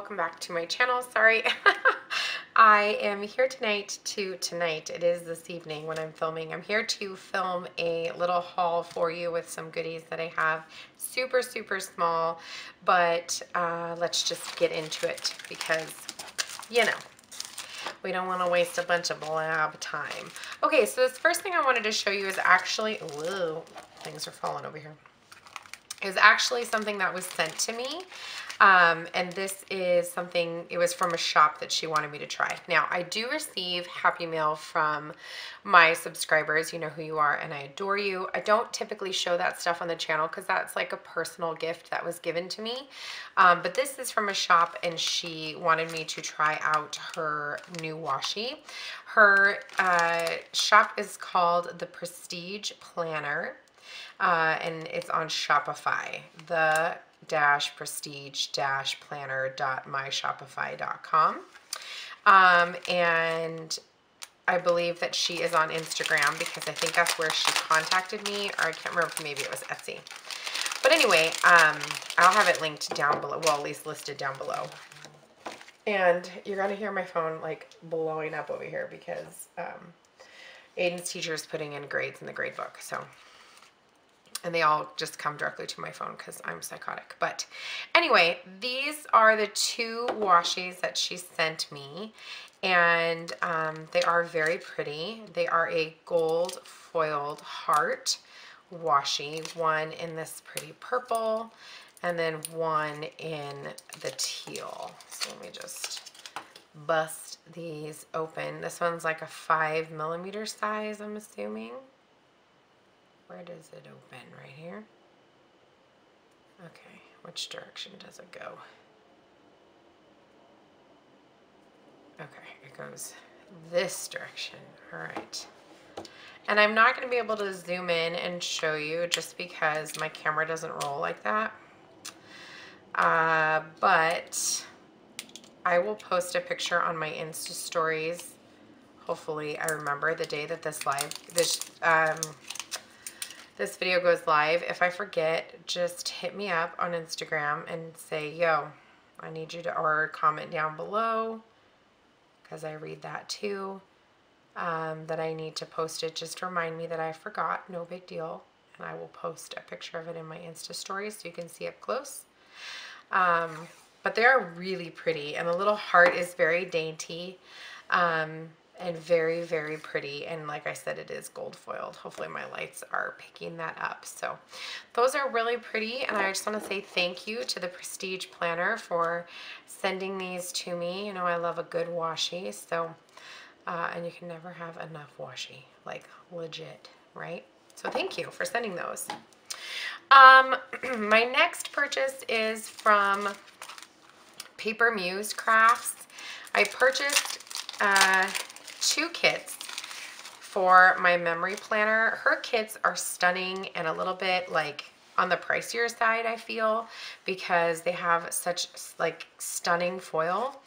welcome back to my channel. Sorry. I am here tonight, it is this evening when I'm filming. I'm here to film a little haul for you with some goodies that I have. Super, super small, but let's just get into it because, you know, we don't want to waste a bunch of blab time. Okay, so this first thing I wanted to show you is actually, whoa, things are falling over here. Is actually something that was sent to me. And this is something, it was from a shop that she wanted me to try. Now, I do receive Happy Mail from my subscribers. You know who you are, and I adore you. I don't typically show that stuff on the channel because that's like a personal gift that was given to me. But this is from a shop, and she wanted me to try out her new washi. Her shop is called the Prestige Planner. And it's on Shopify, the-prestige-planner.myshopify.com. And I believe that she is on Instagram because I think that's where she contacted me, or I can't remember if maybe it was Etsy. But anyway, I'll have it linked down below, well, at least listed down below. And you're going to hear my phone like blowing up over here because Aiden's teacher is putting in grades in the grade book, so... And they all just come directly to my phone because I'm psychotic. But anyway, these are the two washies that she sent me. And they are very pretty. They are a gold foiled heart washi. One in this pretty purple. And then one in the teal. So let me just bust these open. This one's like a 5mm size, I'm assuming. Where does it open? Right here? Okay, which direction does it go? Okay, it goes this direction. All right. And I'm not going to be able to zoom in and show you just because my camera doesn't roll like that. But I will post a picture on my Insta stories. Hopefully I remember the day that this video goes live. If I forget, just hit me up on Instagram and say, yo, I need you to, or comment down below, because I read that too, that I need to post it. Just remind me that I forgot, no big deal. And I will post a picture of it in my Insta stories so you can see up close. But they are really pretty, and the little heart is very dainty. And very, very pretty. And like I said, it is gold foiled. Hopefully my lights are picking that up. So those are really pretty. And I just want to say thank you to the Prestige Planner for sending these to me. You know, I love a good washi. So, and you can never have enough washi, like legit, right? So thank you for sending those. My next purchase is from Paper Muse Crafts. I purchased, 2 kits for my memory planner. Her kits are stunning and a little bit like on the pricier side, I feel, because they have such like stunning foil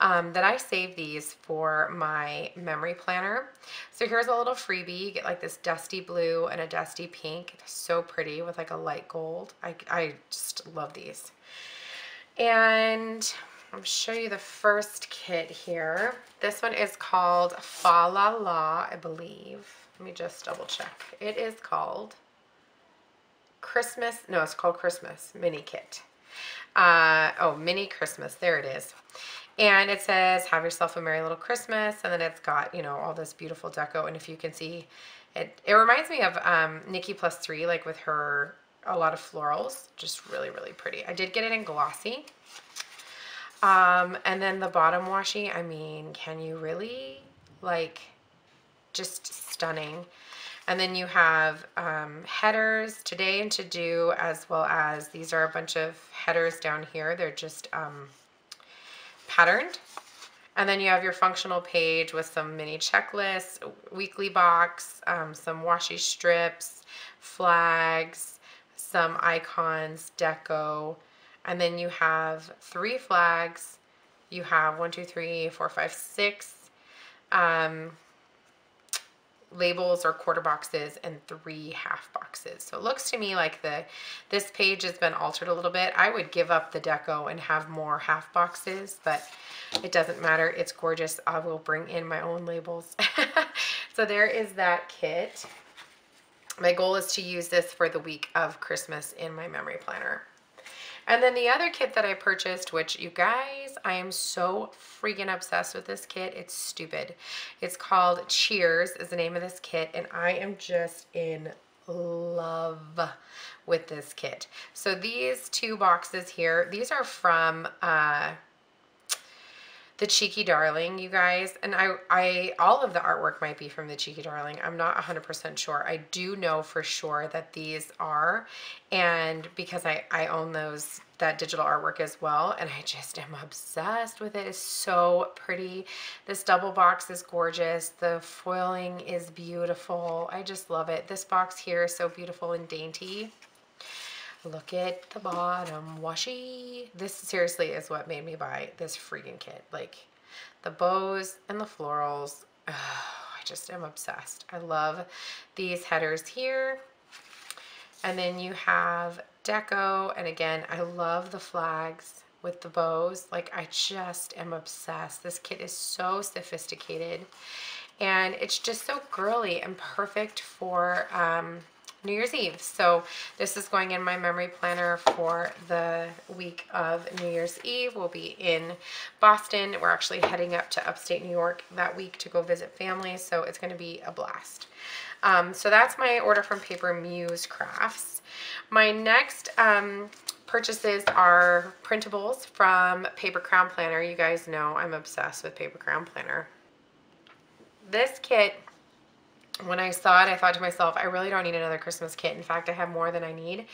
that I save these for my memory planner. So here's a little freebie. You get like this dusty blue and a dusty pink. It's so pretty with like a light gold. I just love these. And I'll show you the first kit here. This one is called Fa La La, I believe. Let me just double check. It is called Christmas. No, it's called Christmas Mini Kit. Oh, Mini Christmas. There it is. And it says, have yourself a merry little Christmas. And then it's got, you know, all this beautiful deco. And if you can see, it reminds me of Nikki +3, like with her, a lot of florals. Just really, really pretty. I did get it in glossy. And then the bottom washi, I mean, can you really, like, just stunning. And then you have headers, today and to do, as well as these are a bunch of headers down here. They're just patterned. And then you have your functional page with some mini checklists, weekly box, some washi strips, flags, some icons, deco. And then you have 3 flags. You have 1, 2, 3, 4, 5, 6 labels or quarter boxes and 3 half boxes. So it looks to me like this page has been altered a little bit. I would give up the deco and have more half boxes, but it doesn't matter. It's gorgeous. I will bring in my own labels. So there is that kit. My goal is to use this for the week of Christmas in my memory planner. And then the other kit that I purchased, which you guys, I am so freaking obsessed with this kit. It's stupid. It's called Cheers is the name of this kit, and I am just in love with this kit. So these 2 boxes here, these are from the Cheeky Darling, you guys, and I all of the artwork might be from the Cheeky Darling. I'm not 100% sure. I do know for sure that these are, and because I own that digital artwork as well, and I just am obsessed with it. It's so pretty. This double box is gorgeous. The foiling is beautiful. I just love it. This box here is so beautiful and dainty. Look at the bottom washi. This seriously is what made me buy this freaking kit. Like the bows and the florals. Oh, I just am obsessed. I love these headers here. And then you have deco. And again, I love the flags with the bows. Like I just am obsessed. This kit is so sophisticated. And it's just so girly and perfect for New Year's Eve. So this is going in my memory planner for the week of New Year's Eve. We'll be in Boston. We're actually heading up to upstate New York that week to go visit family. So it's going to be a blast. So that's my order from Paper Muse Crafts. My next purchases are printables from Paper Crown Planner. You guys know I'm obsessed with Paper Crown Planner. This kit, when I saw it, I thought to myself, I really don't need another Christmas kit. In fact, I have more than I need,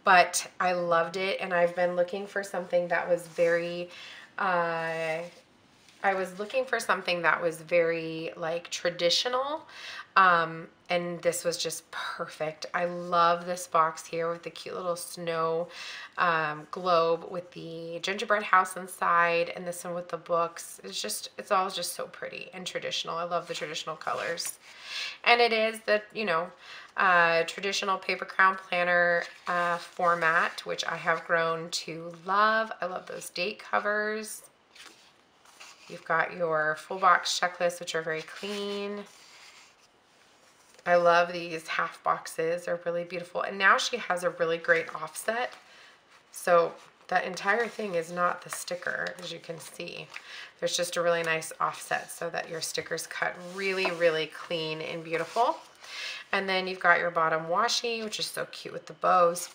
but I loved it, and I've been looking for something that was very, I was looking for something that was very like traditional, and this was just perfect. I love this box here with the cute little snow globe with the gingerbread house inside, and this one with the books. It's all just so pretty and traditional. I love the traditional colors. And it is the, traditional Paper Crown Planner format, which I have grown to love. I love those date covers. You've got your full box checklists, which are very clean. I love these half boxes. They're really beautiful. And now she has a really great offset. So that entire thing is not the sticker, as you can see. There's just a really nice offset so that your sticker's cut really, really clean and beautiful. And then you've got your bottom washi, which is so cute with the bows.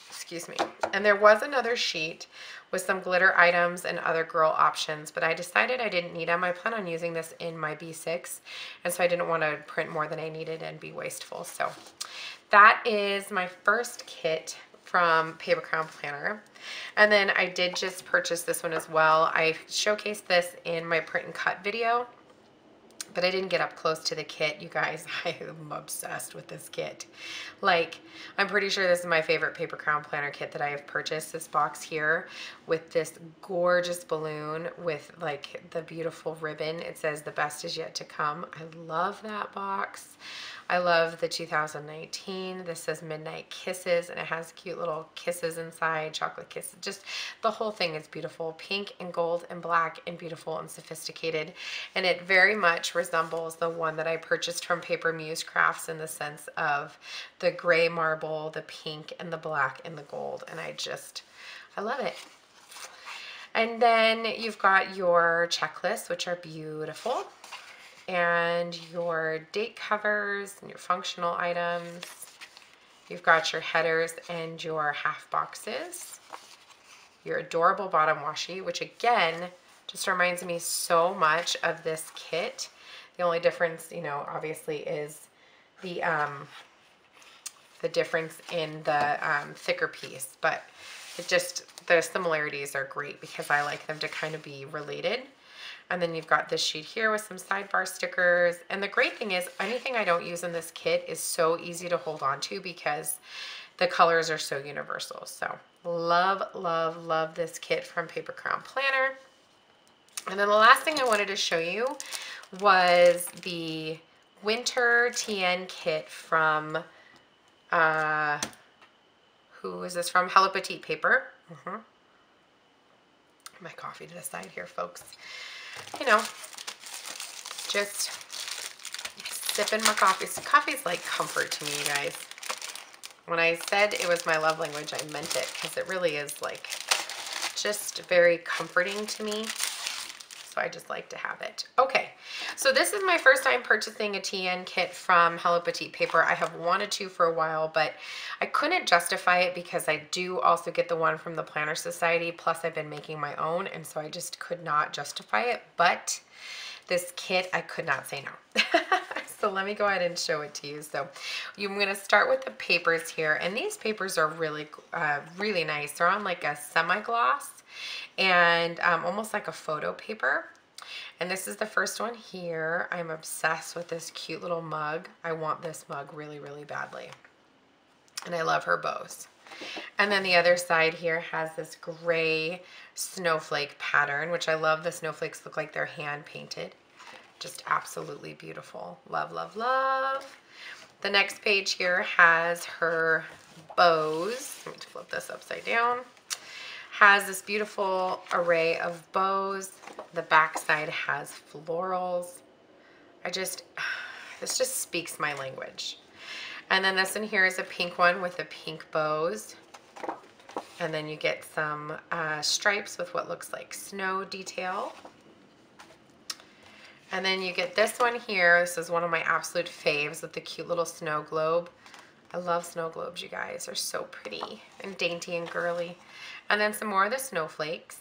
Excuse me. And there was another sheet with some glitter items and other girl options, but I decided I didn't need them. I plan on using this in my B6, and so I didn't want to print more than I needed and be wasteful. So that is my first kit from Paper Crown Planner. And then I did just purchase this one as well. I showcased this in my print and cut video, but I didn't get up close to the kit. You guys, I am obsessed with this kit. Like, I'm pretty sure this is my favorite Paper Crown Planner kit that I have purchased. This box here with this gorgeous balloon with like the beautiful ribbon. It says the best is yet to come. I love that box. I love the 2019. This says Midnight Kisses, and it has cute little kisses inside, chocolate kisses. Just the whole thing is beautiful. Pink and gold and black and beautiful and sophisticated. And it very much resembles the one that I purchased from Paper Muse Crafts in the sense of the gray marble, the pink and the black and the gold. And I love it. And then you've got your checklists, which are beautiful, and your date covers and your functional items. You've got your headers and your half boxes, your adorable bottom washi, which again just reminds me so much of this kit. The only difference, obviously is the difference in the thicker piece, but the similarities are great because I like them to kind of be related. And then you've got this sheet here with some sidebar stickers. And the great thing is anything I don't use in this kit is so easy to hold on to because the colors are so universal. So love, love, love this kit from Paper Crown Planner. And then the last thing I wanted to show you was the winter TN kit from, who is this from? Hello Petite paper. My coffee to the side here, folks. You know, just sipping my coffee. So coffee's like comfort to me, you guys. When I said it was my love language, I meant it, because it really is like just very comforting to me. So I just like to have it. Okay, so this is my first time purchasing a TN kit from Hello Petite paper. I have wanted to for a while, but I couldn't justify it because I do also get the one from the Planner Society, plus I've been making my own, and so I just could not justify it. But this kit, I could not say no. So let me go ahead and show it to you. So I'm going to start with the papers here, and these papers are really, really nice. They're on like a semi-gloss and almost like a photo paper. And this is the first one here. I'm obsessed with this cute little mug. I want this mug really, really badly. And I love her bows. And then the other side here has this gray snowflake pattern, which I love. The snowflakes look like they're hand painted. Just absolutely beautiful. Love, love, love. The next page here has her bows. Let me flip this upside down. Has this beautiful array of bows. The back side has florals. This just speaks my language. And then this one here is a pink one with the pink bows. And then you get some stripes with what looks like snow detail. And then you get this one here. This is one of my absolute faves with the cute little snow globe. I love snow globes, you guys. They're so pretty and dainty and girly. And then some more of the snowflakes.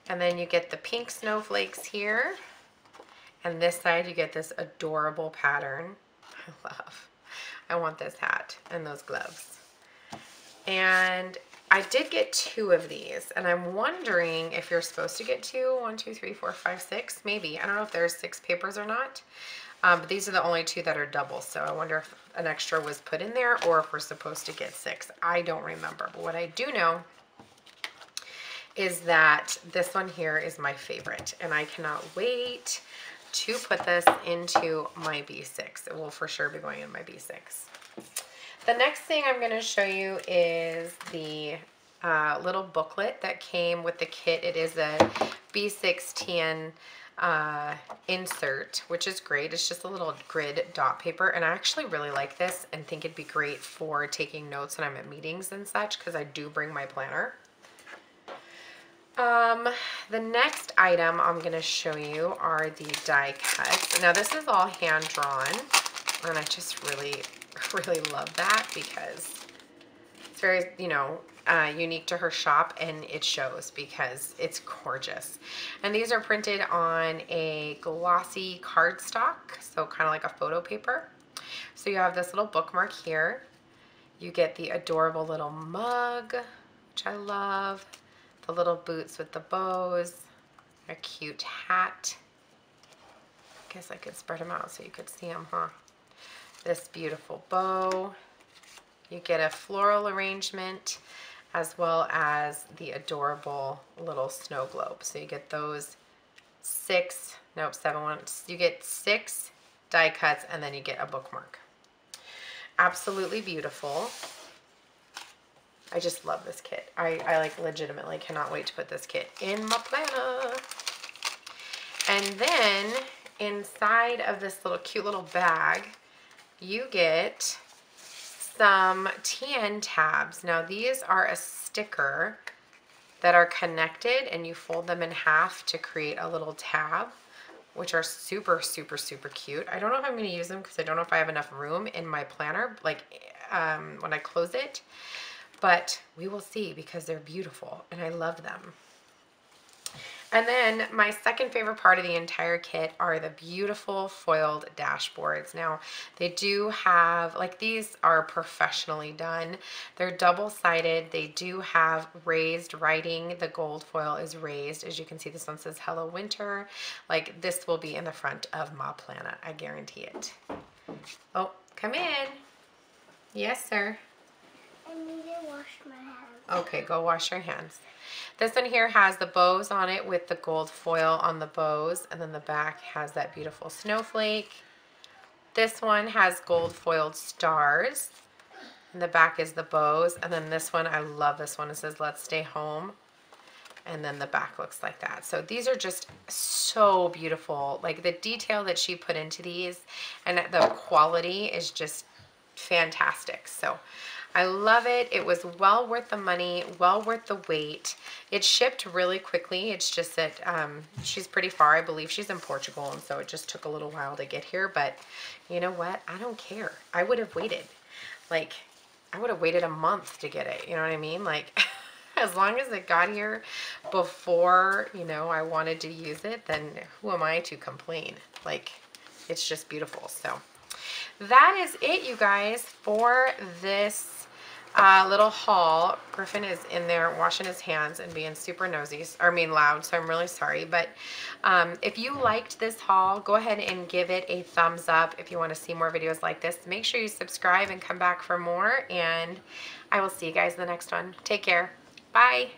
And then you get the pink snowflakes here. And this side you get this adorable pattern. I want this hat and those gloves. And I did get 2 of these, and I'm wondering if you're supposed to get 2. 1, 2, 3, 4, 5, 6, maybe. I don't know if there's 6 papers or not. But these are the only 2 that are double, so I wonder if an extra was put in there or if we're supposed to get 6. I don't remember, but what I do know is that this one here is my favorite, and I cannot wait to put this into my B6. It will for sure be going in my B6. The next thing I'm going to show you is the little booklet that came with the kit. It is a B6 TN insert, which is great. It's just a little grid dot paper, and I actually really like this and think it'd be great for taking notes when I'm at meetings and such, because I do bring my planner. The next item I'm going to show you are the die cuts. Now this is all hand drawn, and I just really love that because it's very, you know, unique to her shop, and it shows because it's gorgeous. And these are printed on a glossy cardstock, so kind of like a photo paper. So you have this little bookmark here. You get the adorable little mug, which I love. The little boots with the bows. A cute hat. I guess I could spread them out so you could see them, huh? This beautiful bow. You get a floral arrangement as well as the adorable little snow globe. So you get those 7 ones. You get 6 die cuts, and then you get a bookmark. Absolutely beautiful. I just love this kit. I like legitimately cannot wait to put this kit in my planner. And then inside of this little cute little bag, you get some TN tabs. Now these are a sticker that are connected, and you fold them in half to create a little tab, which are super, super, super cute. I don't know if I'm going to use them because I don't know if I have enough room in my planner, like when I close it. But we will see because they're beautiful and I love them. And then my second favorite part of the entire kit are the beautiful foiled dashboards. Now they do have, like, these are professionally done. They're double-sided. They do have raised writing. The gold foil is raised. As you can see, this one says Hello Winter. Like, this will be in the front of my planner. I guarantee it. Oh, come in. Yes, sir. I need to wash my hands. Okay, go wash your hands. This one here has the bows on it with the gold foil on the bows, and then the back has that beautiful snowflake. This one has gold foiled stars, and the back is the bows. And then this one, I love this one. It says, "Let's stay home." And then the back looks like that. So these are just so beautiful. Like the detail that she put into these and the quality is just fantastic. So I love it. It was well worth the money, well worth the wait. It shipped really quickly. It's just that she's pretty far. I believe she's in Portugal, and so it just took a little while to get here. But you know what? I don't care. I would have waited. Like, I would have waited a month to get it. You know what I mean? Like, as long as it got here before, you know, I wanted to use it, then who am I to complain? Like, it's just beautiful. So that is it, you guys, for this little haul. Griffin is in there washing his hands and being super nosy, loud, so I'm really sorry. But if you liked this haul, go ahead and give it a thumbs up. If you want to see more videos like this, make sure you subscribe and come back for more, and I will see you guys in the next one. Take care. Bye.